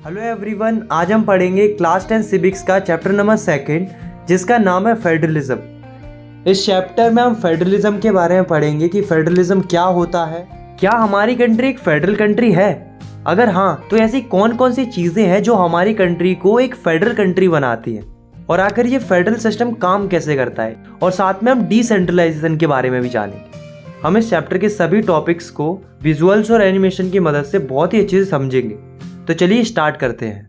Hello everyone, आज हम पढ़ेंगे क्लास 10 सिविक्स का चैप्टर नंबर 2 जिसका नाम है फेडरलिज्म। इस चैप्टर में हम फेडरलिज्म के बारे में पढ़ेंगे कि फेडरलिज्म क्या होता है, क्या हमारी कंट्री एक फेडरल कंट्री है, अगर हाँ तो ऐसी कौन कौन सी चीज़ें हैं जो हमारी कंट्री को एक फेडरल कंट्री बनाती है, और आखिर ये फेडरल सिस्टम काम कैसे करता है, और साथ में हम डिसेंट्रलाइजेशन के बारे में भी जानेंगे। हम इस चैप्टर के सभी टॉपिक्स को विजुअल्स और एनिमेशन की मदद से बहुत ही अच्छे से समझेंगे। तो चलिए स्टार्ट करते हैं।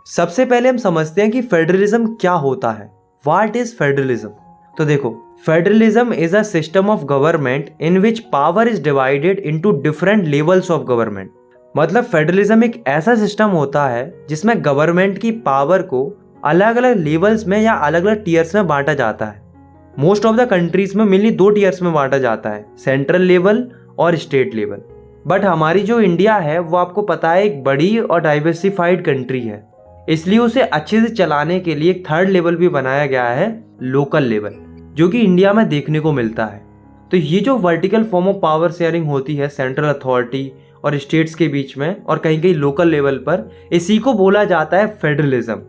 सबसे पहले हम समझते हैं कि फेडरलिज्म क्या होता है। What is federalism? तो देखो, federalism is a system of government in which power is divided into different levels of government. मतलब फेडरलिज्म एक ऐसा सिस्टम होता है जिसमें गवर्नमेंट की पावर को अलग अलग लेवल्स में या अलग अलग टीयर्स में बांटा जाता है। मोस्ट ऑफ द कंट्रीज में मेनली 2 टीयर्स में बांटा जाता है, सेंट्रल लेवल और स्टेट लेवल। बट हमारी जो इंडिया है वो आपको पता है एक बड़ी और डाइवर्सिफाइड कंट्री है, इसलिए उसे अच्छे से चलाने के लिए एक 3rd लेवल भी बनाया गया है, लोकल लेवल, जो कि इंडिया में देखने को मिलता है। तो ये जो vertical form of power sharing होती है सेंट्रल अथॉरिटी और स्टेट्स के बीच में और कहीं कहीं लोकल लेवल पर, इसी को बोला जाता है फेडरलिज्म।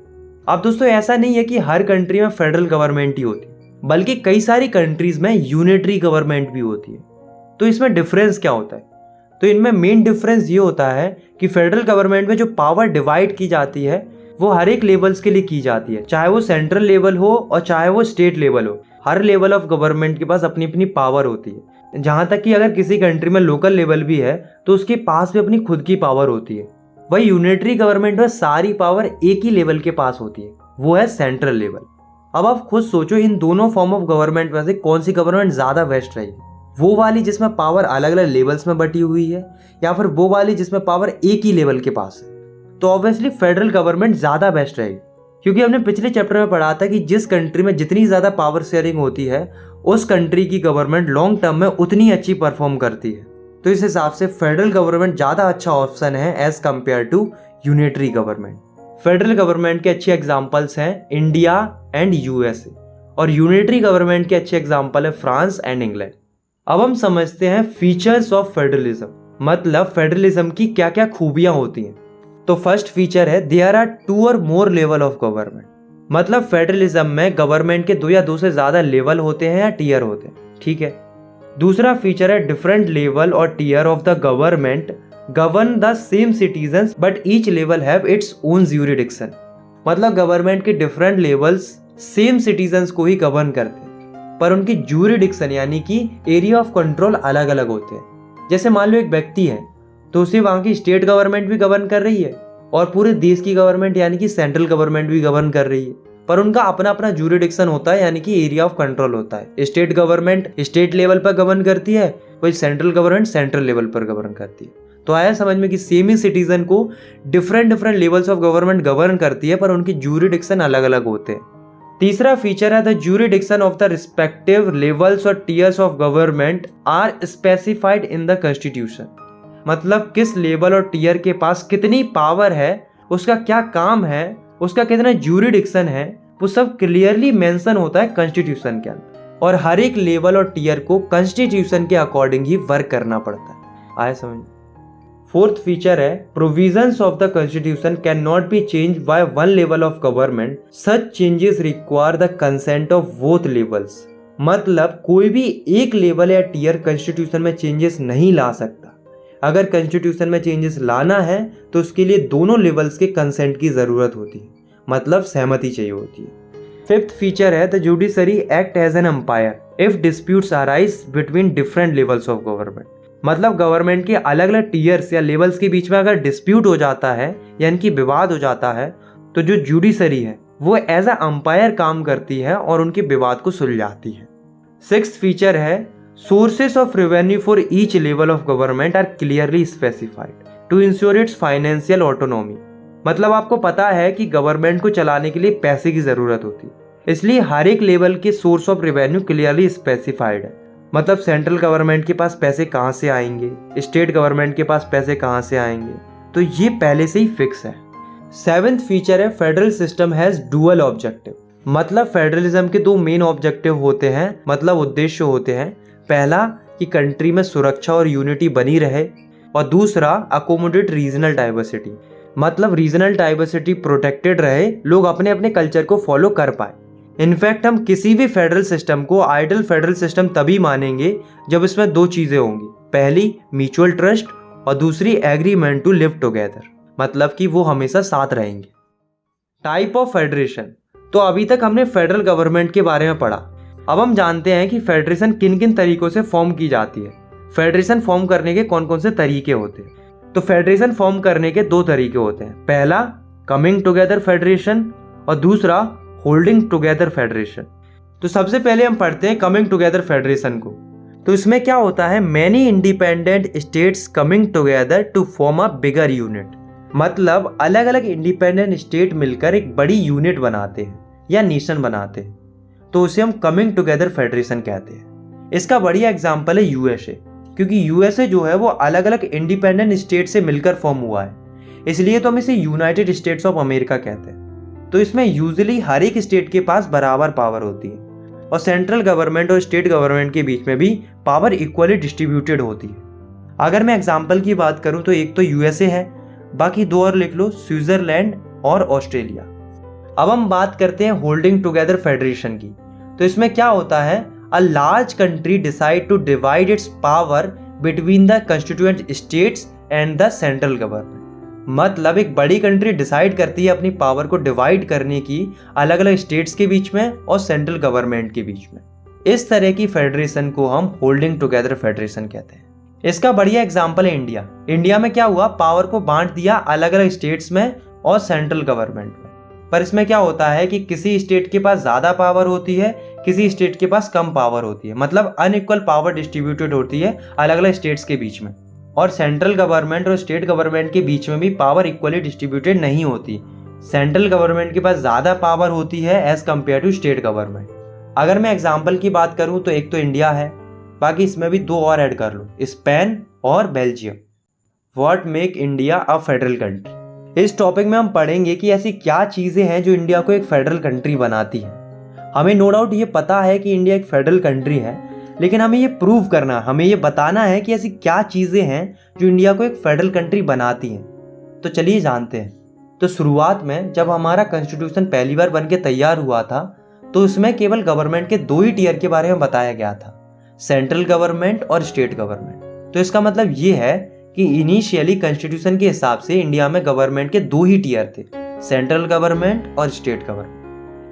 अब दोस्तों ऐसा नहीं है कि हर कंट्री में फेडरल गवर्नमेंट ही होती, बल्कि कई सारी कंट्रीज में यूनिटरी गवर्नमेंट भी होती है। तो इसमें डिफरेंस क्या होता है? तो इनमें मेन डिफरेंस ये होता है कि फेडरल गवर्नमेंट में जो पावर डिवाइड की जाती है वो हर एक लेवल्स के लिए की जाती है, चाहे वो सेंट्रल लेवल हो और चाहे वो स्टेट लेवल हो। हर लेवल ऑफ गवर्नमेंट के पास अपनी अपनी पावर होती है। जहाँ तक कि अगर किसी कंट्री में लोकल लेवल भी है तो उसके पास भी अपनी खुद की पावर होती है। वही यूनिटरी गवर्नमेंट में सारी पावर एक ही लेवल के पास होती है, वो है सेंट्रल लेवल। अब आप खुद सोचो, इन दोनों फॉर्म ऑफ गवर्नमेंट में से कौन सी गवर्नमेंट ज़्यादा बेस्ट रहेगी? वो वाली जिसमें पावर अलग अलग लेवल्स में बटी हुई है, या फिर वो वाली जिसमें पावर एक ही लेवल के पास है? तो ऑब्वियसली फेडरल गवर्नमेंट ज़्यादा बेस्ट रहेगी, क्योंकि हमने पिछले चैप्टर में पढ़ा था कि जिस कंट्री में जितनी ज़्यादा पावर शेयरिंग होती है उस कंट्री की गवर्नमेंट लॉन्ग टर्म में उतनी अच्छी परफॉर्म करती है। तो इस हिसाब से फेडरल गवर्नमेंट ज़्यादा अच्छा ऑप्शन है as compare to unitary government. Federal government के अच्छे एग्जाम्पल्स हैं इंडिया एंड यूएसए, और यूनिटरी गवर्नमेंट के अच्छे एग्जाम्पल है फ्रांस एंड इंग्लैंड। अब हम समझते हैं फीचर्स ऑफ फेडरलिज्म, मतलब फेडरलिज्म की क्या क्या खूबियां होती हैं। तो फर्स्ट फीचर है देयर आर 2 और मोर लेवल ऑफ गवर्नमेंट। मतलब फेडरलिज्म में गवर्नमेंट के 2 या 2 से ज्यादा लेवल होते हैं या टीयर होते हैं, ठीक है। दूसरा फीचर है डिफरेंट लेवल और tier of the government govern the same citizens but each level have its own jurisdiction. मतलब गवर्नमेंट के डिफरेंट लेवल्स सेम सिटीजन्स को ही गवर्न करते हैं, पर उनकी ज्यूरिडिक्शन यानी कि एरिया ऑफ कंट्रोल अलग अलग होते हैं। जैसे मान लो एक व्यक्ति है तो उसे वहाँ की स्टेट गवर्नमेंट भी गवर्न कर रही है और पूरे देश की गवर्नमेंट यानी कि सेंट्रल गवर्नमेंट भी गवर्न कर रही है, पर उनका अपना अपना ज्यूरिडिक्शन होता है यानी कि एरिया ऑफ कंट्रोल होता है। स्टेट गवर्नमेंट स्टेट लेवल पर गवर्न करती है, वही सेंट्रल गवर्नमेंट सेंट्रल लेवल पर गवर्न करती है। तो आया समझ में कि सेम ही सिटीजन को different levels of government govern करती है, पर उनकी ज्यूरिडिक्शन अलग अलग होते हैं। तीसरा फीचर है the jurisdiction of the respective levels और tiers of government are specified in the constitution. मतलब किस लेवल और टीयर के पास कितनी पावर है, उसका क्या काम है, उसका कितना ज्यूरिडिक्शन है, वो सब क्लियरली मेंशन होता है कॉन्स्टिट्यूशन के अंदर, और हर एक लेवल और टीयर को कॉन्स्टिट्यूशन के अकॉर्डिंग ही वर्क करना पड़ता है। आया समझ। फोर्थ फीचर है provisions of the constitution can not be change by one level of government, such changes require the consent of both levels. मतलब कोई भी एक लेवल या टीयर कॉन्स्टिट्यूशन में चेंजेस नहीं ला सकता। अगर कॉन्स्टिट्यूशन में चेंजेस लाना है तो उसके लिए दोनों लेवल्स के कंसेंट की जरूरत होती है, मतलब सहमति चाहिए होती है। फिफ्थ फीचर है the judiciary act as an umpire if disputes arise between different levels of government. मतलब गवर्नमेंट के अलग अलग टीयर्स या लेवल्स के बीच में अगर डिस्प्यूट हो जाता है यानी कि विवाद हो जाता है, तो जो जुडिशरी है वो एज अ अंपायर काम करती है और उनके विवाद को सुलझाती है। Sixth feature is sources of revenue for each level of government are clearly specified to ensure its financial autonomy. मतलब आपको पता है कि गवर्नमेंट को चलाने के लिए पैसे की जरूरत होती है, इसलिए हर एक लेवल के source of revenue clearly specified है। मतलब सेंट्रल गवर्नमेंट के पास पैसे कहाँ से आएंगे, स्टेट गवर्नमेंट के पास पैसे कहाँ से आएंगे, तो ये पहले से ही फिक्स है। सेवेंथ फीचर है federal system has dual objective. मतलब फेडरलिज्म के दो मेन ऑब्जेक्टिव होते हैं, मतलब उद्देश्य होते हैं। पहला कि कंट्री में सुरक्षा और यूनिटी बनी रहे, और दूसरा अकोमोडेट रीजनल डाइवर्सिटी, मतलब रीजनल डाइवर्सिटी प्रोटेक्टेड रहे, लोग अपने अपने कल्चर को फॉलो कर पाए। इनफैक्ट हम किसी भी फेडरल सिस्टम को आइडियल फेडरल सिस्टम तभी मानेंगे जब इसमें दो चीजें होंगी, पहली म्यूचुअल ट्रस्ट और दूसरी एग्रीमेंट टू लिव टुगेदर, मतलब कि वो हमेशा साथ रहेंगे। टाइप ऑफ फेडरेशन, तो अभी तक हमने फेडरल गवर्नमेंट के बारे में पढ़ा। अब हम जानते हैं कि फेडरेशन किन किन तरीकों से फॉर्म की जाती है, फेडरेशन फॉर्म करने के कौन कौन से तरीके होते हैं। तो फेडरेशन फॉर्म करने के दो तरीके होते हैं, पहला कमिंग टुगेदर फेडरेशन और दूसरा होल्डिंग टुगेदर फेडरेशन। तो सबसे पहले हम पढ़ते हैं कमिंग टुगेदर फेडरेशन को। तो इसमें क्या होता है, many independent states coming together to form a bigger unit, मतलब अलग अलग इंडिपेंडेंट स्टेट मिलकर एक बड़ी यूनिट बनाते हैं या नेशन बनाते हैं, तो उसे हम कमिंग टुगेदर फेडरेशन कहते हैं। इसका बढ़िया एग्जांपल है यूएसए, क्योंकि यूएसए जो है वो अलग अलग इंडिपेंडेंट स्टेट से मिलकर फॉर्म हुआ है, इसलिए तो हम इसे यूनाइटेड स्टेट्स ऑफ अमेरिका कहते हैं। तो इसमें यूजुअली हर एक स्टेट के पास बराबर पावर होती है, और सेंट्रल गवर्नमेंट और स्टेट गवर्नमेंट के बीच में भी पावर इक्वली डिस्ट्रीब्यूटेड होती है। अगर मैं एग्जांपल की बात करूं तो एक तो यूएसए है, बाकी दो और लिख लो, स्विट्जरलैंड और ऑस्ट्रेलिया। अब हम बात करते हैं होल्डिंग टुगेदर फेडरेशन की। तो इसमें क्या होता है, a large country decide to divide its power between the constituent states and the central government, मतलब एक बड़ी कंट्री डिसाइड करती है अपनी पावर को डिवाइड करने की अलग अलग स्टेट्स के बीच में और सेंट्रल गवर्नमेंट के बीच में। इस तरह की फेडरेशन को हम होल्डिंग टुगेदर फेडरेशन कहते हैं। इसका बढ़िया एग्जांपल है इंडिया। इंडिया में क्या हुआ, पावर को बांट दिया अलग अलग स्टेट्स में और सेंट्रल गवर्नमेंट में, पर इसमें क्या होता है कि किसी स्टेट के पास ज्यादा पावर होती है, किसी स्टेट के पास कम पावर होती है, मतलब अनइक्वल पावर डिस्ट्रीब्यूटेड होती है अलग अलग स्टेट्स के बीच में। और सेंट्रल गवर्नमेंट और स्टेट गवर्नमेंट के बीच में भी पावर इक्वली डिस्ट्रीब्यूटेड नहीं होती, सेंट्रल गवर्नमेंट के पास ज्यादा पावर होती है as compare to state government. अगर मैं एग्जाम्पल की बात करूं तो एक तो इंडिया है, बाकी इसमें भी दो और ऐड कर लो, स्पेन और Belgium. What make India a federal country, इस टॉपिक में हम पढ़ेंगे कि ऐसी क्या चीजें हैं जो इंडिया को एक फेडरल कंट्री बनाती है। हमें नो डाउट ये पता है कि इंडिया एक फेडरल कंट्री है, लेकिन हमें ये प्रूव करना, हमें ये बताना है कि ऐसी क्या चीजें हैं जो इंडिया को एक फेडरल कंट्री बनाती हैं। तो चलिए जानते हैं। तो शुरुआत में जब हमारा कॉन्स्टिट्यूशन पहली बार बनके तैयार हुआ था, तो उसमें केवल गवर्नमेंट के दो ही टीयर के बारे में बताया गया था, सेंट्रल गवर्नमेंट और स्टेट गवर्नमेंट। तो इसका मतलब ये है कि इनिशियली कॉन्स्टिट्यूशन के हिसाब से इंडिया में गवर्नमेंट के दो ही टीयर थे, सेंट्रल गवर्नमेंट और स्टेट गवर्नमेंट।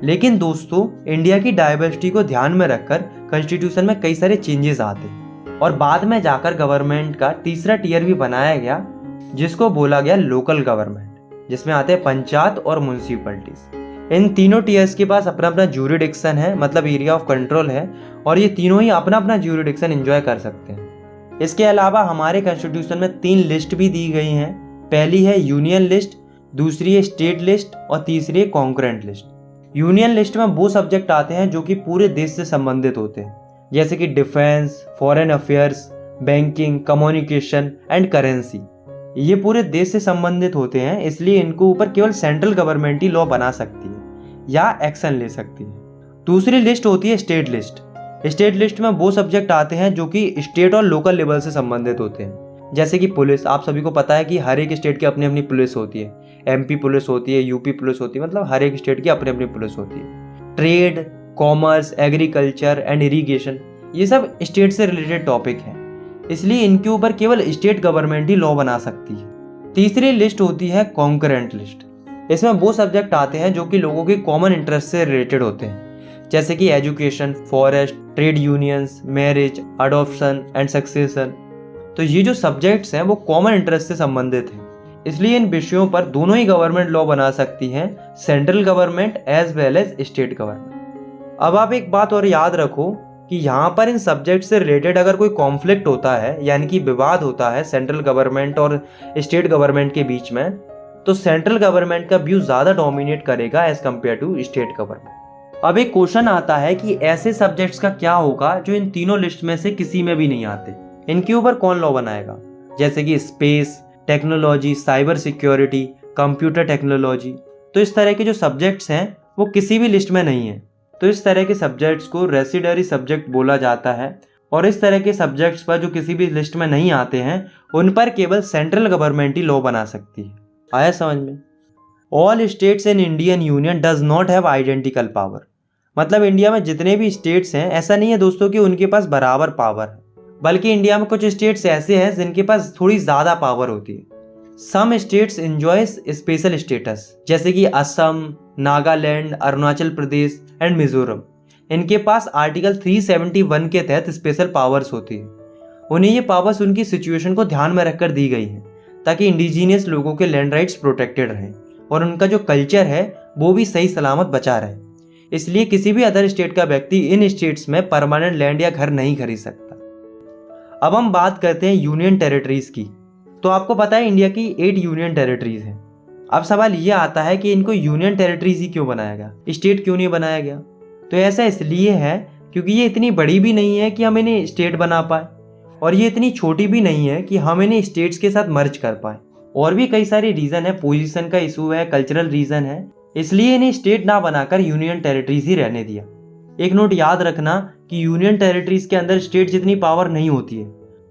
लेकिन दोस्तों, इंडिया की डाइवर्सिटी को ध्यान में रखकर कॉन्स्टिट्यूशन में कई सारे चेंजेस आते हैं, और बाद में जाकर गवर्नमेंट का तीसरा टीयर भी बनाया गया, जिसको बोला गया लोकल गवर्नमेंट, जिसमें आते हैं पंचायत और म्युनिसिपैलिटीज। इन तीनों टीयर्स के पास अपना अपना ज्यूरिडिक्शन है, मतलब एरिया ऑफ कंट्रोल है, और ये तीनों ही अपना अपना ज्यूरिडिक्शन एंजॉय कर सकते हैं। इसके अलावा हमारे कॉन्स्टिट्यूशन में 3 लिस्ट भी दी गई हैं। पहली है यूनियन लिस्ट, दूसरी है स्टेट लिस्ट और तीसरी है कॉन्करेंट लिस्ट। यूनियन लिस्ट में वो सब्जेक्ट आते हैं जो कि पूरे देश से संबंधित होते हैं, जैसे कि defence, foreign affairs, banking, communication and currency. ये पूरे देश से संबंधित होते हैं, इसलिए इनको ऊपर केवल सेंट्रल गवर्नमेंट ही लॉ बना सकती है या एक्शन ले सकती है। दूसरी लिस्ट होती है स्टेट लिस्ट। स्टेट लिस्ट में वो सब्जेक्ट आते हैं जो कि स्टेट और लोकल लेवल से संबंधित होते हैं, जैसे कि पुलिस। आप सभी को पता है कि हर एक स्टेट की अपनी अपनी पुलिस होती है, एमपी पुलिस होती है, यूपी पुलिस होती है, मतलब हर एक स्टेट की अपनी अपनी पुलिस होती है। Trade, commerce, agriculture and irrigation, ये सब स्टेट से रिलेटेड टॉपिक हैं, इसलिए इनके ऊपर केवल स्टेट गवर्नमेंट ही लॉ बना सकती है। तीसरी लिस्ट होती है कॉन्करेंट लिस्ट। इसमें वो सब्जेक्ट आते हैं जो कि लोगों के कॉमन इंटरेस्ट से रिलेटेड होते हैं, जैसे कि education, forest, trade unions, marriage, adoption and succession. तो ये जो सब्जेक्ट्स हैं वो कॉमन इंटरेस्ट से संबंधित हैं, इसलिए इन विषयों पर दोनों ही गवर्नमेंट लॉ बना सकती हैं, central government as well as state government. अब आप एक बात और याद रखो कि यहाँ पर इन सब्जेक्ट से रिलेटेड अगर कोई कॉन्फ्लिक्ट होता है, यानी कि विवाद होता है सेंट्रल गवर्नमेंट और स्टेट गवर्नमेंट के बीच में, तो सेंट्रल गवर्नमेंट का व्यू ज़्यादा डोमिनेट करेगा as compare to state government. अब एक क्वेश्चन आता है कि ऐसे सब्जेक्ट्स का क्या होगा जो इन तीनों लिस्ट में से किसी में भी नहीं आते, इनके ऊपर कौन लॉ बनाएगा, जैसे कि space, technology, cyber security, computer technology. तो इस तरह के जो सब्जेक्ट्स हैं वो किसी भी लिस्ट में नहीं है। तो इस तरह के सब्जेक्ट्स को रेसिडरी सब्जेक्ट बोला जाता है और इस तरह के सब्जेक्ट्स पर जो किसी भी लिस्ट में नहीं आते हैं उन पर केवल सेंट्रल गवर्नमेंट ही लॉ बना सकती है। आया समझ में? All states in Indian union does not have identical power. मतलब इंडिया में जितने भी स्टेट्स हैं ऐसा नहीं है दोस्तों कि उनके पास बराबर पावर है, बल्कि इंडिया में कुछ स्टेट्स ऐसे हैं जिनके पास थोड़ी ज़्यादा पावर होती है। Some states enjoys special status, जैसे कि असम, नागालैंड, अरुणाचल प्रदेश एंड मिजोरम। इनके पास आर्टिकल 371 के तहत स्पेशल पावर्स होती है। उन्हें ये पावर्स उनकी सिचुएशन को ध्यान में रखकर दी गई हैं ताकि इंडिजीनियस लोगों के लैंड राइट्स प्रोटेक्टेड रहें और उनका जो कल्चर है वो भी सही सलामत बचा रहे। इसलिए किसी भी अदर स्टेट का व्यक्ति इन स्टेट्स में परमानेंट लैंड या घर नहीं खरीद सकता। अब हम बात करते हैं यूनियन टेरिटरीज की। तो आपको पता है इंडिया की 8 यूनियन टेरिटरीज हैं। अब सवाल ये आता है कि इनको यूनियन टेरिटरीज ही क्यों बनाया गया, स्टेट क्यों नहीं बनाया गया? तो ऐसा इसलिए है क्योंकि ये इतनी बड़ी भी नहीं है कि हम इन्हें स्टेट बना पाए और ये इतनी छोटी भी नहीं है कि हम इन्हें स्टेट्स के साथ मर्ज कर पाए। और भी कई सारे रीज़न है, पोजीशन का इशू है, कल्चरल रीज़न है, इसलिए इन्हें स्टेट ना बनाकर यूनियन टेरिटरीज ही रहने दिया। एक नोट याद रखना कि यूनियन टेरिटरीज के अंदर स्टेट जितनी पावर नहीं होती है,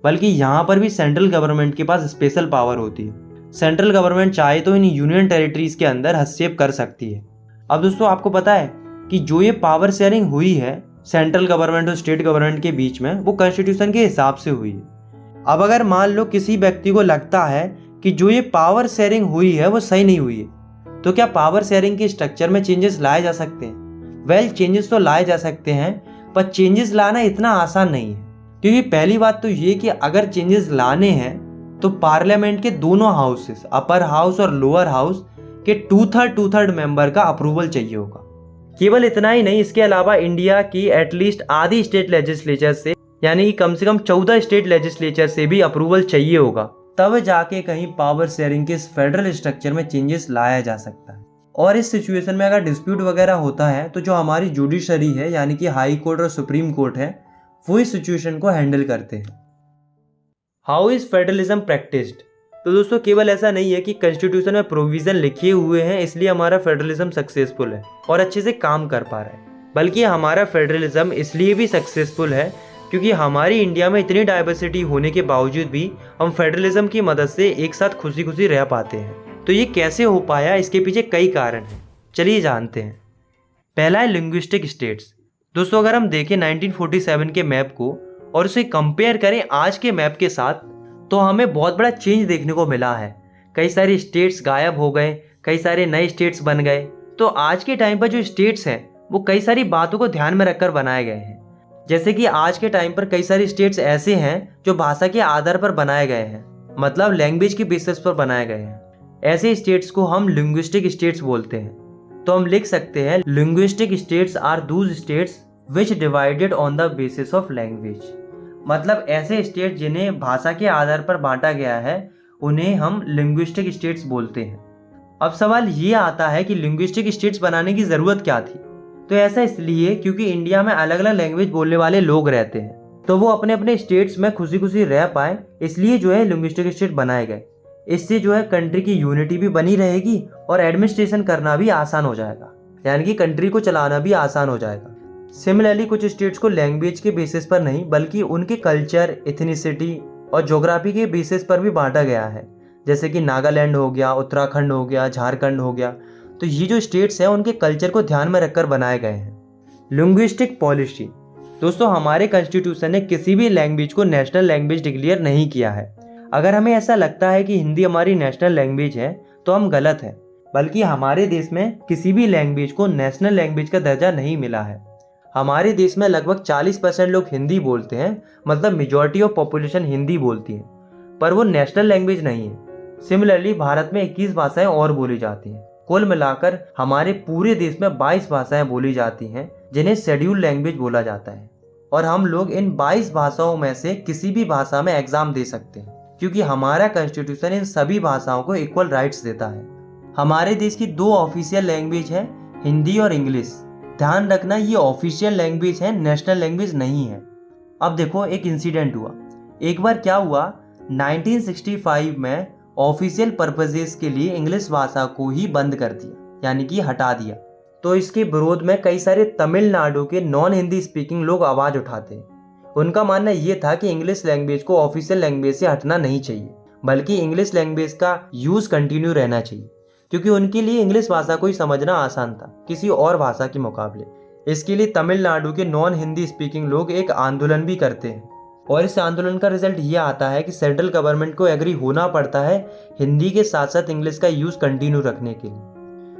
बल्कि यहाँ पर भी सेंट्रल गवर्नमेंट के पास स्पेशल पावर होती है। सेंट्रल गवर्नमेंट चाहे तो इन यूनियन टेरिटरीज के अंदर हस्तक्षेप कर सकती है। अब दोस्तों आपको पता है कि जो ये पावर शेयरिंग हुई है सेंट्रल गवर्नमेंट और स्टेट गवर्नमेंट के बीच में, वो कॉन्स्टिट्यूशन के हिसाब से हुई है। अब अगर मान लो किसी व्यक्ति को लगता है कि जो ये पावर शेयरिंग हुई है वो सही नहीं हुई है, तो क्या पावर शेयरिंग के स्ट्रक्चर में चेंजेस लाए जा सकते हैं? वेल, चेंजेस तो लाए जा सकते हैं, पर चेंजेस लाना इतना आसान नहीं है। क्योंकि पहली बात तो ये कि अगर चेंजेस लाने हैं तो पार्लियामेंट के दोनों हाउसेस, अपर हाउस और लोअर हाउस के 2/3 मेंबर का अप्रूवल चाहिए होगा। केवल इतना ही नहीं, इसके अलावा इंडिया की एटलीस्ट आधी स्टेट लेजिस्लेचर से, यानी कि कम से कम 14 स्टेट लेजिस्लेचर से भी अप्रूवल चाहिए होगा, तब जाके कहीं पावर शेयरिंग के इस फेडरल स्ट्रक्चर में चेंजेस लाया जा सकता है। और इस सिचुएशन में अगर डिस्प्यूट वगैरह होता है तो जो हमारी जुडिशरी है, यानी कि हाई कोर्ट और सुप्रीम कोर्ट है, वो इस सिचुएशन को हैंडल करते हैं। How is federalism practised? तो दोस्तों केवल ऐसा नहीं है कि कॉन्स्टिट्यूशन में प्रोविजन लिखे हुए हैं इसलिए हमारा फेडरलिज्म सक्सेसफुल है और अच्छे से काम कर पा रहा है, बल्कि हमारा फेडरलिज्म इसलिए भी सक्सेसफुल है क्योंकि हमारी इंडिया में इतनी डाइवर्सिटी होने के बावजूद भी हम फेडरलिज्म की मदद से एक साथ खुशी खुशी रह पाते हैं। तो ये कैसे हो पाया, इसके पीछे कई कारण हैं, चलिए जानते हैं। पहला है लिंग्विस्टिक स्टेट्स। दोस्तों अगर हम देखें 1947 के मैप को और उसे कंपेयर करें आज के मैप के साथ, तो हमें बहुत बड़ा चेंज देखने को मिला है। कई सारे स्टेट्स गायब हो गए, कई सारे नए स्टेट्स बन गए। तो आज के टाइम पर जो स्टेट्स हैं वो कई सारी बातों को ध्यान में रखकर बनाए गए हैं। जैसे कि आज के टाइम पर कई सारे स्टेट्स ऐसे हैं जो भाषा के आधार पर बनाए गए हैं, मतलब लैंग्वेज के बेसिस पर बनाए गए हैं। ऐसे स्टेट्स को हम लिंग्विस्टिक स्टेट्स बोलते हैं। तो हम लिख सकते हैं linguistic states are those states which divided on the basis of language. मतलब ऐसे स्टेट जिन्हें भाषा के आधार पर बांटा गया है उन्हें हम लिंग्विस्टिक स्टेट्स बोलते हैं। अब सवाल ये आता है कि लिंग्विस्टिक स्टेट्स बनाने की ज़रूरत क्या थी? तो ऐसा इसलिए क्योंकि इंडिया में अलग अलग लैंग्वेज बोलने वाले लोग रहते हैं, तो वो अपने अपने स्टेट्स में खुशी खुशी रह पाए, इसलिए जो है लिंग्विस्टिक स्टेट बनाए गए। इससे जो है कंट्री की यूनिटी भी बनी रहेगी और एडमिनिस्ट्रेशन करना भी आसान हो जाएगा, यानी कि कंट्री को चलाना भी आसान हो जाएगा। सिमिलरली कुछ स्टेट्स को लैंग्वेज के बेसिस पर नहीं बल्कि उनके कल्चर, एथनिसिटी और ज्योग्राफी के बेसिस पर भी बांटा गया है। जैसे कि नागालैंड हो गया, उत्तराखंड हो गया, झारखंड हो गया। तो ये जो स्टेट्स हैं उनके कल्चर को ध्यान में रखकर बनाए गए हैं। Linguistic policy. दोस्तों हमारे कॉन्स्टिट्यूशन ने किसी भी लैंग्वेज को नेशनल लैंग्वेज डिक्लेयर नहीं किया है। अगर हमें ऐसा लगता है कि हिंदी हमारी नेशनल लैंग्वेज है तो हम गलत हैं, बल्कि हमारे देश में किसी भी लैंग्वेज को नेशनल लैंग्वेज का दर्जा नहीं मिला है। हमारे देश में लगभग 40% लोग हिंदी बोलते हैं, मतलब मेजॉरिटी ऑफ पॉपुलेशन हिंदी बोलती है, पर वो नेशनल लैंग्वेज नहीं है। सिमिलरली भारत में 21 भाषाएं और बोली जाती हैं। कुल मिलाकर हमारे पूरे देश में 22 भाषाएं बोली जाती हैं जिन्हें शेड्यूल लैंग्वेज बोला जाता है। और हम लोग इन 22 भाषाओं में से किसी भी भाषा में एग्जाम दे सकते हैं क्योंकि हमारा कॉन्स्टिट्यूशन इन सभी भाषाओं को इक्वल राइट्स देता है। हमारे देश की 2 ऑफिशियल लैंग्वेज है, हिंदी और इंग्लिश। ध्यान रखना ये ऑफिशियल लैंग्वेज है, नेशनल लैंग्वेज नहीं है। अब देखो एक इंसिडेंट हुआ। एक बार क्या हुआ, 1965 में ऑफिशियल पर्पजेस के लिए इंग्लिश भाषा को ही बंद कर दिया, यानी कि हटा दिया। तो इसके विरोध में कई सारे तमिलनाडु के नॉन हिंदी स्पीकिंग लोग आवाज़ उठाते हैं। उनका मानना ये था कि इंग्लिश लैंग्वेज को ऑफिशियल लैंग्वेज से हटना नहीं चाहिए, बल्कि इंग्लिश लैंग्वेज का यूज़ कंटिन्यू रहना चाहिए, क्योंकि उनके लिए इंग्लिश भाषा को ही समझना आसान था किसी और भाषा के मुकाबले। इसके लिए तमिलनाडु के नॉन हिंदी स्पीकिंग लोग एक आंदोलन भी करते हैं और इस आंदोलन का रिजल्ट ये आता है कि सेंट्रल गवर्नमेंट को एग्री होना पड़ता है हिंदी के साथ साथ इंग्लिश का यूज़ कंटिन्यू रखने के लिए।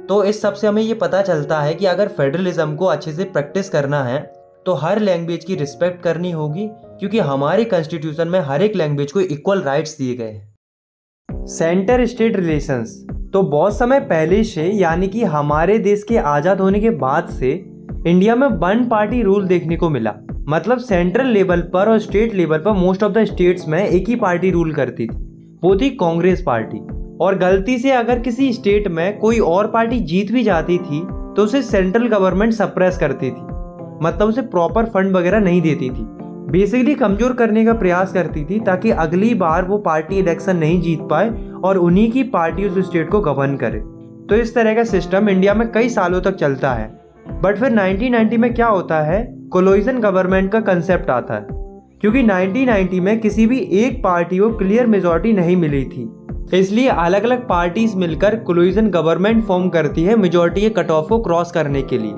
तो इस सब से हमें ये पता चलता है कि अगर फेडरलिज्म को अच्छे से प्रैक्टिस करना है तो हर लैंग्वेज की रिस्पेक्ट करनी होगी, क्योंकि हमारे कॉन्स्टिट्यूशन में हर एक लैंग्वेज को इक्वल राइट्स दिए गए हैं। सेंटर स्टेट रिलेशंस, तो बहुत समय पहले से यानी कि हमारे देश के आज़ाद होने के बाद से इंडिया में वन पार्टी रूल देखने को मिला। मतलब सेंट्रल लेवल पर और स्टेट लेवल पर मोस्ट ऑफ द स्टेट्स में एक ही पार्टी रूल करती थी, वो थी कांग्रेस पार्टी। और गलती से अगर किसी स्टेट में कोई और पार्टी जीत भी जाती थी तो उसे सेंट्रल गवर्नमेंट सप्रेस करती थी, मतलब उसे प्रॉपर फंड वगैरह नहीं देती थी। बेसिकली कमजोर करने का प्रयास करती थी ताकि अगली बार वो पार्टी इलेक्शन नहीं जीत पाए और उन्हीं की पार्टी उस स्टेट को गवर्न करे। तो इस तरह का सिस्टम इंडिया में कई सालों तक चलता है। बट फिर 1990 में क्या होता है, कोलिशन गवर्नमेंट का कंसेप्ट आता है, क्योंकि 1990 में किसी भी एक पार्टी को क्लियर मेजॉरिटी नहीं मिली थी, इसलिए अलग अलग पार्टीज मिलकर कोलिशन गवर्नमेंट फॉर्म करती है मेजॉरिटी के कट ऑफ को क्रॉस करने के लिए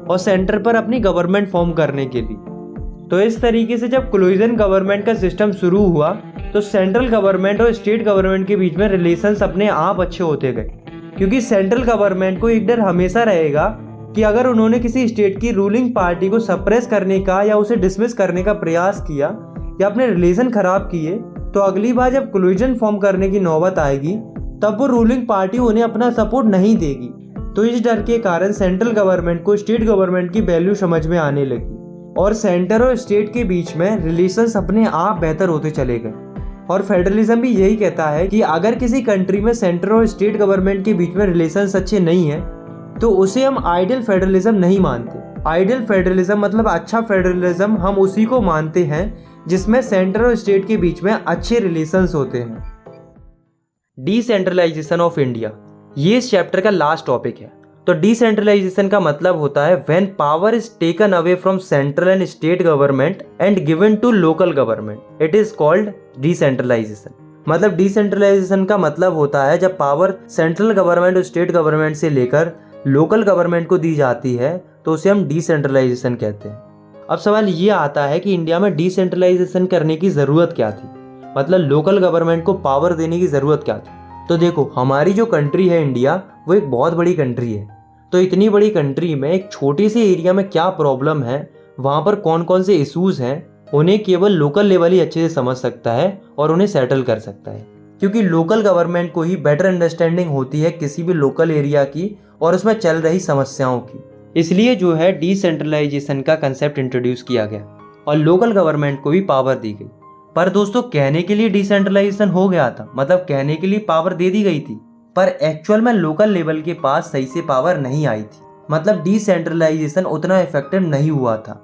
और सेंटर पर अपनी गवर्नमेंट फॉर्म करने के लिए। तो इस तरीके से जब कोलिशन गवर्नमेंट का सिस्टम शुरू हुआ तो सेंट्रल गवर्नमेंट और स्टेट गवर्नमेंट के बीच में रिलेशंस अपने आप अच्छे होते गए, क्योंकि सेंट्रल गवर्नमेंट को एक डर हमेशा रहेगा कि अगर उन्होंने किसी स्टेट की रूलिंग पार्टी को सप्रेस करने का या उसे डिसमिस करने का प्रयास किया या अपने रिलेशन खराब किए, तो अगली बार जब कोलिशन फॉर्म करने की नौबत आएगी तब वो रूलिंग पार्टी उन्हें अपना सपोर्ट नहीं देगी। तो इस डर के कारण सेंट्रल गवर्नमेंट को स्टेट गवर्नमेंट की वैल्यू समझ में आने लगी और सेंटर और स्टेट के बीच में रिलेशंस अपने आप बेहतर होते चले गए। और फेडरलिज्म भी यही कहता है कि अगर किसी कंट्री में सेंटर और स्टेट गवर्नमेंट के बीच में रिलेशंस अच्छे नहीं है तो उसे हम आइडियल फेडरलिज्म नहीं मानते। आइडियल फेडरलिज्म मतलब अच्छा फेडरलिज्म हम उसी को मानते हैं जिसमें सेंटर और स्टेट के बीच में अच्छे रिलेशंस होते हैं। डिसेंट्रलाइजेशन ऑफ इंडिया, ये इस चैप्टर का लास्ट टॉपिक है। तो डिसेंट्रलाइजेशन का मतलब होता है when power is taken away from central and state government and given to local government, it is called decentralisation. मतलब डिसेंट्रलाइजेशन का मतलब होता है जब पावर सेंट्रल गवर्नमेंट और स्टेट गवर्नमेंट से लेकर लोकल गवर्नमेंट को दी जाती है तो उसे हम डिसेंट्रलाइजेशन कहते हैं। अब सवाल ये आता है कि इंडिया में डिसेंट्रलाइजेशन करने की ज़रूरत क्या थी, मतलब लोकल गवर्नमेंट को पावर देने की ज़रूरत क्या थी। तो देखो, हमारी जो कंट्री है इंडिया, वो एक बहुत बड़ी कंट्री है। तो इतनी बड़ी कंट्री में एक छोटे से एरिया में क्या प्रॉब्लम है, वहाँ पर कौन कौन से इशूज़ हैं, उन्हें केवल लोकल लेवल ही अच्छे से समझ सकता है और उन्हें सेटल कर सकता है, क्योंकि लोकल गवर्नमेंट को ही बेटर अंडरस्टैंडिंग होती है किसी भी लोकल एरिया की और उसमें चल रही समस्याओं की। इसलिए जो है डिसेंट्रलाइजेशन का कंसेप्ट इंट्रोड्यूस किया गया और लोकल गवर्नमेंट को भी पावर दी गई। पर दोस्तों, कहने के लिए डिसेंट्रलाइजेशन हो गया था, मतलब कहने के लिए पावर दे दी गई थी, पर एक्चुअल में लोकल लेवल के पास सही से पावर नहीं आई थी। मतलब डिसेंट्रलाइजेशन उतना इफेक्टिव नहीं हुआ था।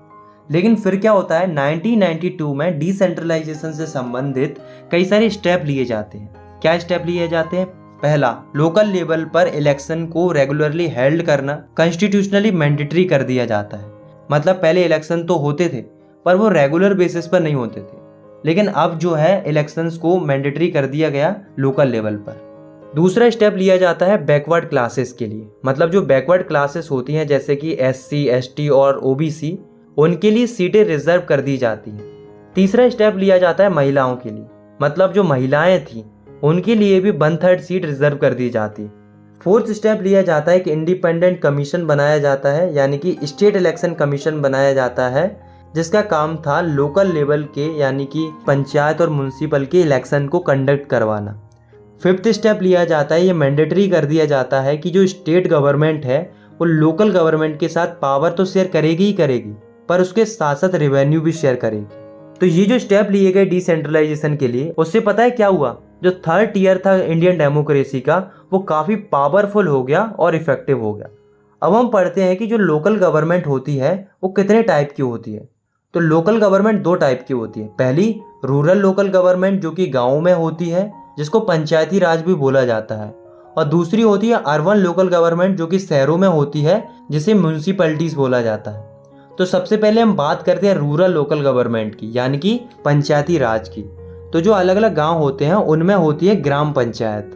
लेकिन फिर क्या होता है, 1992 में डिसेंट्रलाइजेशन से संबंधित कई सारे स्टेप लिए जाते हैं। क्या स्टेप लिए जाते हैं? पहला, लोकल लेवल पर इलेक्शन को रेगुलरली हेल्ड करना कॉन्स्टिट्यूशनली मैंडेटरी कर दिया जाता है। मतलब पहले इलेक्शन तो होते थे पर वो रेगुलर बेसिस पर नहीं होते थे, लेकिन अब जो है इलेक्शंस को मैंडेटरी कर दिया गया लोकल लेवल पर। दूसरा स्टेप लिया जाता है बैकवर्ड क्लासेस के लिए, मतलब जो बैकवर्ड क्लासेस होती हैं जैसे कि SC, ST और OBC, उनके लिए सीटें रिजर्व कर दी जाती हैं। तीसरा स्टेप लिया जाता है महिलाओं के लिए, मतलब जो महिलाएं थीं उनके लिए भी 1/3 सीट रिजर्व कर दी जाती। फोर्थ स्टेप लिया जाता है कि इंडिपेंडेंट कमीशन बनाया जाता है, यानी कि स्टेट इलेक्शन कमीशन बनाया जाता है, जिसका काम था लोकल लेवल के यानी कि पंचायत और म्यूनसिपल के इलेक्शन को कंडक्ट करवाना। फिफ्थ स्टेप लिया जाता है, ये मैंडेटरी कर दिया जाता है कि जो स्टेट गवर्नमेंट है वो लोकल गवर्नमेंट के साथ पावर तो शेयर करेगी ही करेगी, पर उसके साथ साथ रेवेन्यू भी शेयर करेगी। तो ये जो स्टेप लिए गए डिसेंट्रलाइजेशन के लिए, उससे पता है क्या हुआ, जो थर्ड ईयर था इंडियन डेमोक्रेसी का वो काफ़ी पावरफुल हो गया और इफेक्टिव हो गया। अब हम पढ़ते हैं कि जो लोकल गवर्नमेंट होती है वो कितने टाइप की होती है। तो लोकल गवर्नमेंट 2 टाइप की होती है। पहली, रूरल लोकल गवर्नमेंट, जो कि गाँव में होती है, जिसको पंचायती राज भी बोला जाता है। और दूसरी होती है अर्बन लोकल गवर्नमेंट, जो कि शहरों में होती है, जिसे म्यूनिसिपैलिटीज बोला जाता है। तो सबसे पहले हम बात करते हैं रूरल लोकल गवर्नमेंट की, यानी कि पंचायती राज की। तो जो अलग अलग गांव होते हैं उनमें होती है ग्राम पंचायत।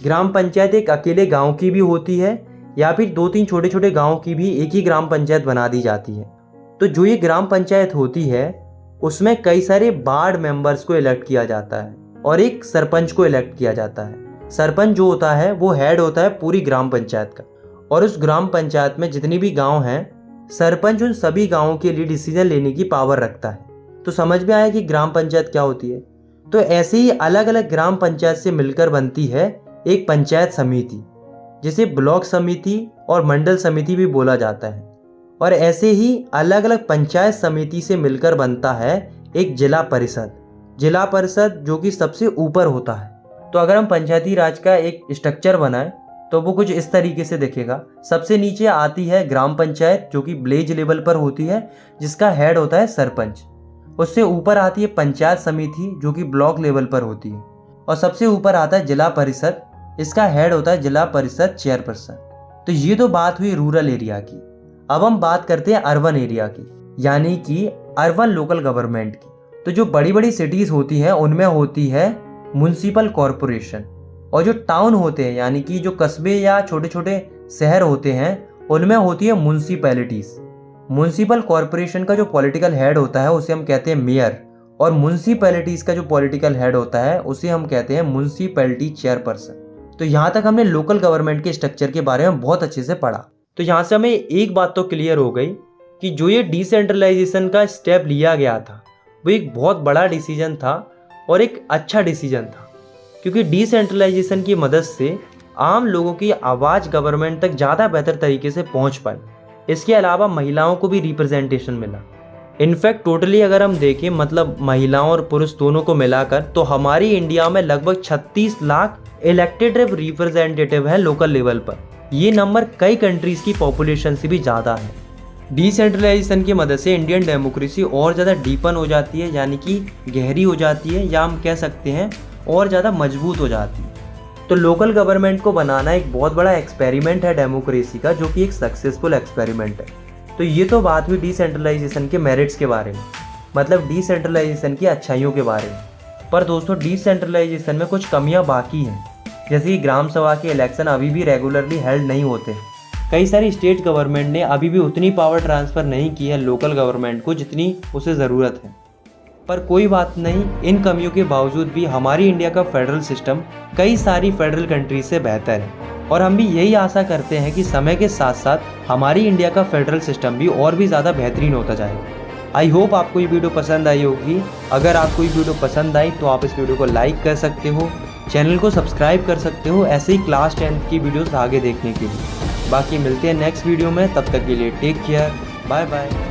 ग्राम पंचायत एक अकेले गांव की भी होती है या फिर 2-3 छोटे छोटे गांव की भी एक ही ग्राम पंचायत बना दी जाती है। तो जो ये ग्राम पंचायत होती है उसमें कई सारे वार्ड मेंबर्स को इलेक्ट किया जाता है और एक सरपंच को इलेक्ट किया जाता है। सरपंच जो होता है वो हेड होता है पूरी ग्राम पंचायत का, और उस ग्राम पंचायत में जितनी भी गांव हैं, सरपंच उन सभी गांवों के लिए डिसीजन लेने की पावर रखता है। तो समझ में आया कि ग्राम पंचायत क्या होती है। तो ऐसे ही अलग अलग ग्राम पंचायत से मिलकर बनती है एक पंचायत समिति, जिसे ब्लॉक समिति और मंडल समिति भी बोला जाता है। और ऐसे ही अलग अलग पंचायत समिति से मिलकर बनता है एक जिला परिषद। जिला परिषद जो कि सबसे ऊपर होता है। तो अगर हम पंचायती राज का एक स्ट्रक्चर बनाएं तो वो कुछ इस तरीके से दिखेगा। सबसे नीचे आती है ग्राम पंचायत, जो कि विलेज लेवल पर होती है, जिसका हेड होता है सरपंच। उससे ऊपर आती है पंचायत समिति, जो कि ब्लॉक लेवल पर होती है, और सबसे ऊपर आता है जिला परिषद। इसका हेड होता है जिला परिषद चेयरपर्सन। तो ये तो बात हुई रूरल एरिया की। अब हम बात करते हैं अर्बन एरिया की, यानी कि अर्बन लोकल गवर्नमेंट की। तो जो बड़ी बड़ी सिटीज होती हैं उनमें होती है म्युनिसिपल कॉरपोरेशन, और जो टाउन होते हैं यानी कि जो कस्बे या छोटे छोटे शहर होते हैं उनमें होती है म्युनिसिपैलिटीज। म्युनिसिपल कॉरपोरेशन का जो पॉलिटिकल हेड होता है उसे हम कहते हैं मेयर, और म्युनिसिपैलिटीज का जो पॉलिटिकल हेड होता है उसे हम कहते हैं म्युनिसिपैलिटी चेयरपर्सन। तो यहाँ तक हमने लोकल गवर्नमेंट के स्ट्रक्चर के बारे में बहुत अच्छे से पढ़ा। तो यहाँ से हमें एक बात तो क्लियर हो गई कि जो ये डिसेंट्रलाइजेशन का स्टेप लिया गया था वो एक बहुत बड़ा डिसीजन था और एक अच्छा डिसीजन था, क्योंकि डिसेंट्रलाइजेशन की मदद से आम लोगों की आवाज़ गवर्नमेंट तक ज़्यादा बेहतर तरीके से पहुँच पाई। इसके अलावा महिलाओं को भी रिप्रेजेंटेशन मिला। इनफैक्ट टोटली अगर हम देखें, मतलब महिलाओं और पुरुष दोनों को मिलाकर, तो हमारी इंडिया में लगभग 36 लाख इलेक्टेड रिप्रेजेंटेटिव हैं लोकल लेवल पर। ये नंबर कई कंट्रीज़ की पॉपुलेशन से भी ज़्यादा है। डिसेंट्रलाइजेशन की मदद से इंडियन डेमोक्रेसी और ज़्यादा डीपन हो जाती है, यानी कि गहरी हो जाती है, या हम कह सकते हैं और ज़्यादा मजबूत हो जाती है। तो लोकल गवर्नमेंट को बनाना एक बहुत बड़ा एक्सपेरिमेंट है डेमोक्रेसी का, जो कि एक सक्सेसफुल एक्सपेरिमेंट है। तो ये तो बात हुई डिसेंट्रलाइजेशन के मेरिट्स के बारे में, मतलब डिसेंट्रलाइजेशन की अच्छाइयों के बारे में। पर दोस्तों, डिसेंट्रलाइजेशन में कुछ कमियां बाकी हैं, जैसे कि ग्राम सभा के इलेक्शन अभी भी रेगुलरली हेल्ड नहीं होते। कई सारी स्टेट गवर्नमेंट ने अभी भी उतनी पावर ट्रांसफ़र नहीं की है लोकल गवर्नमेंट को जितनी उसे ज़रूरत है। पर कोई बात नहीं, इन कमियों के बावजूद भी हमारी इंडिया का फेडरल सिस्टम कई सारी फेडरल कंट्रीज से बेहतर है, और हम भी यही आशा करते हैं कि समय के साथ साथ हमारी इंडिया का फेडरल सिस्टम भी और भी ज़्यादा बेहतरीन होता जाएगा। आई होप आपको ये वीडियो पसंद आई होगी। अगर आपको ये वीडियो पसंद आई तो आप इस वीडियो को लाइक कर सकते हो, चैनल को सब्सक्राइब कर सकते हो ऐसे ही क्लास 10th की वीडियोस आगे देखने के लिए। बाकी मिलते हैं नेक्स्ट वीडियो में, तब तक के लिए टेक केयर, बाय बाय।